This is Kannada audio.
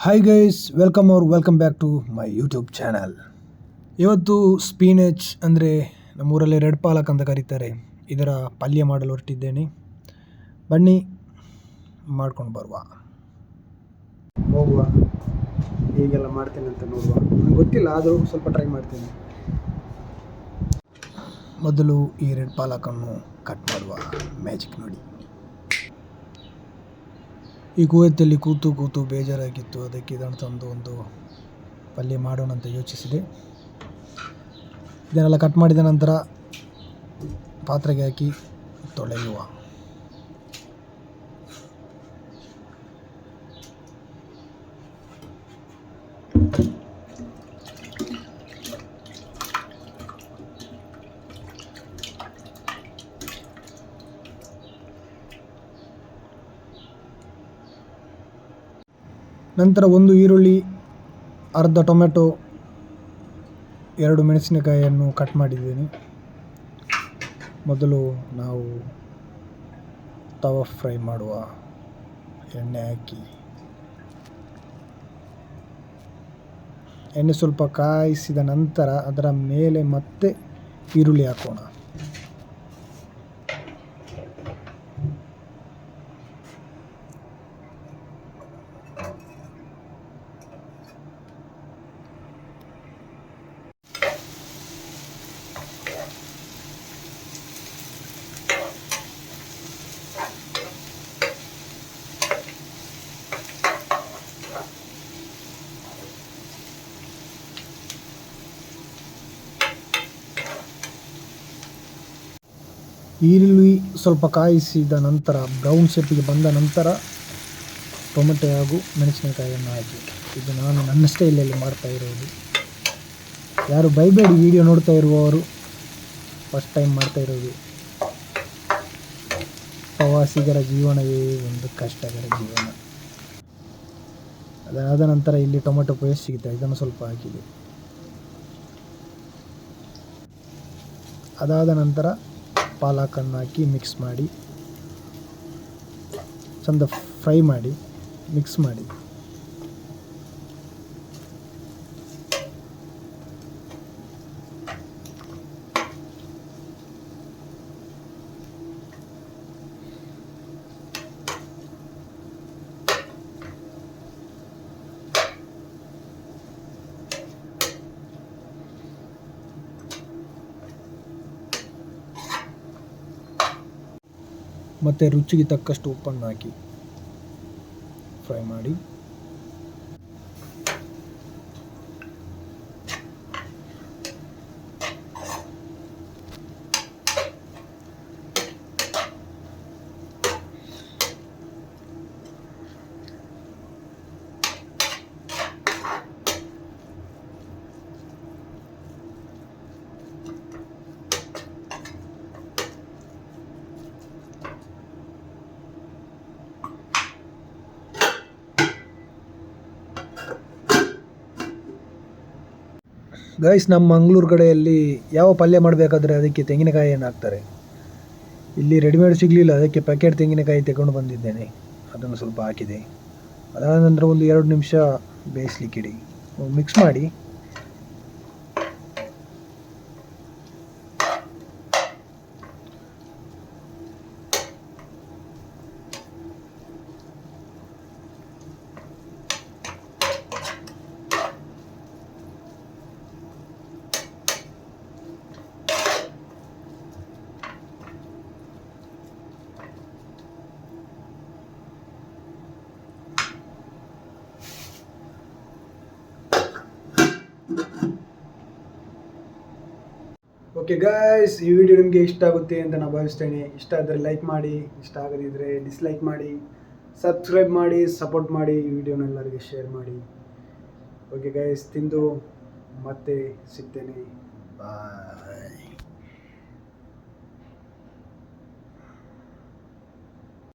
Hi guys, welcome back to my YouTube channel. ಇವತ್ತು ಸ್ಪಿನಚ್ ಅಂದರೆ ನಮ್ಮೂರಲ್ಲಿ ರೆಡ್ ಪಾಲಕ್ ಅಂತ ಕರೀತಾರೆ, ಇದರ ಪಲ್ಯ ಮಾಡಲು ಹೊರಟಿದ್ದೇನೆ. ಬನ್ನಿ ಮಾಡ್ಕೊಂಡು ಬರುವ. ಹೋಗುವ, ಹೀಗೆಲ್ಲ ಮಾಡ್ತೇನೆ ಅಂತ ನೋಡುವ. ನನಗೆ ಗೊತ್ತಿಲ್ಲ, ಆದರೂ ಸ್ವಲ್ಪ ಟ್ರೈ ಮಾಡ್ತೇನೆ. ಮೊದಲು ಈ ರೆಡ್ ಪಾಲಕನ್ನು ಕಟ್ ಮಾಡುವ ಮ್ಯಾಜಿಕ್ ನೋಡಿ. ಈ ಕುವೆತ್ತಲ್ಲಿ ಕೂತು ಬೇಜಾರಾಗಿತ್ತು, ಅದಕ್ಕೆ ಇದನ್ನು ತಂದು ಒಂದು ಪಲ್ಯ ಮಾಡೋಣ ಅಂತ ಯೋಚಿಸಿದೆ. ಇದನ್ನೆಲ್ಲ ಕಟ್ ಮಾಡಿದ ನಂತರ ಪಾತ್ರೆಗೆ ಹಾಕಿ ತೊಳೆಯುವ. ನಂತರ ಒಂದು ಈರುಳ್ಳಿ, ಅರ್ಧ ಟೊಮೆಟೊ, 2 ಮೆಣಸಿನಕಾಯಿಯನ್ನು ಕಟ್ ಮಾಡಿದ್ದೇನೆ. ಮೊದಲು ನಾವು ತವಾ ಫ್ರೈ ಮಾಡುವ. ಎಣ್ಣೆ ಹಾಕಿ ಎಣ್ಣೆ ಸ್ವಲ್ಪ ಕಾಯಿಸಿದ ನಂತರ ಅದರ ಮೇಲೆ ಮತ್ತೆ ಈರುಳ್ಳಿ ಹಾಕೋಣ. ಈರುಳ್ಳಿ ಸ್ವಲ್ಪ ಕಾಯಿಸಿದ ನಂತರ ಬ್ರೌನ್ ಶೇಪಿಗೆ ಬಂದ ನಂತರ ಟೊಮೆಟೊ ಹಾಗೂ ಮೆಣಸಿನಕಾಯಿಯನ್ನು ಹಾಕಿ. ಇದು ನಾನು ನನ್ನ ಸ್ಟೈಲಲ್ಲಿ ಮಾಡ್ತಾ ಇರೋದು. ಯಾರು ಬೈಬೇಡಿ, ವಿಡಿಯೋ ನೋಡ್ತಾ ಇರುವವರು ಫಸ್ಟ್ ಟೈಮ್ ಮಾಡ್ತಾ ಇರೋದು. ಪ್ರವಾಸಿಗರ ಜೀವನವೇ ಒಂದು ಕಷ್ಟಕರ ಜೀವನ. ಅದಾದ ನಂತರ ಇಲ್ಲಿ ಟೊಮೆಟೊ ಪೇಸ್ಟ್ ಸಿಗುತ್ತೆ, ಇದನ್ನು ಸ್ವಲ್ಪ ಹಾಕಿದೆ. ಅದಾದ ನಂತರ ಪಾಲಕನ್ನು ಹಾಕಿ ಮಿಕ್ಸ್ ಮಾಡಿ, ಚಂದ ಫ್ರೈ ಮಾಡಿ, ಮಿಕ್ಸ್ ಮಾಡಿ. ಮತ್ತು ರುಚಿಗೆ ತಕ್ಕಷ್ಟು ಉಪ್ಪನ್ನು ಹಾಕಿ ಫ್ರೈ ಮಾಡಿ. ಗೈಸ್, ನಮ್ಮ ಮಂಗಳೂರು ಕಡೆಯಲ್ಲಿ ಯಾವ ಪಲ್ಯ ಮಾಡಬೇಕಾದ್ರೆ ಅದಕ್ಕೆ ತೆಂಗಿನಕಾಯಿಯನ್ನು ಹಾಕ್ತಾರೆ. ಇಲ್ಲಿ ರೆಡಿಮೇಡ್ ಸಿಗಲಿಲ್ಲ, ಅದಕ್ಕೆ ಪ್ಯಾಕೆಟ್ ತೆಂಗಿನಕಾಯಿ ತಗೊಂಡು ಬಂದಿದ್ದೇನೆ. ಅದನ್ನು ಸ್ವಲ್ಪ ಹಾಕಿದೆ. ಅದಾದ ನಂತರ ಒಂದು 2 ನಿಮಿಷ ಬೇಯಿಸ್ಲಿಕ್ಕಿಡಿ. ಮಿಕ್ಸ್ ಮಾಡಿ. ಓಕೆ ಗಾಯ್ಸ್, ಈ ವಿಡಿಯೋ ನಿಮಗೆ ಇಷ್ಟ ಆಗುತ್ತೆ ಅಂತ ನಾನು ಭಾವಿಸ್ತೇನೆ. ಇಷ್ಟ ಆದರೆ ಲೈಕ್ ಮಾಡಿ, ಇಷ್ಟ ಆಗದಿದ್ದರೆ ಡಿಸ್ಲೈಕ್ ಮಾಡಿ, ಸಬ್ಸ್ಕ್ರೈಬ್ ಮಾಡಿ, ಸಪೋರ್ಟ್ ಮಾಡಿ, ಈ ವಿಡಿಯೋನ ಎಲ್ಲರಿಗೆ ಶೇರ್ ಮಾಡಿ. ಓಕೆ ಗಾಯ್ಸ್, ತಿಂದು ಮತ್ತೆ ಸಿಗ್ತೇನೆ. ಬಾಯ್.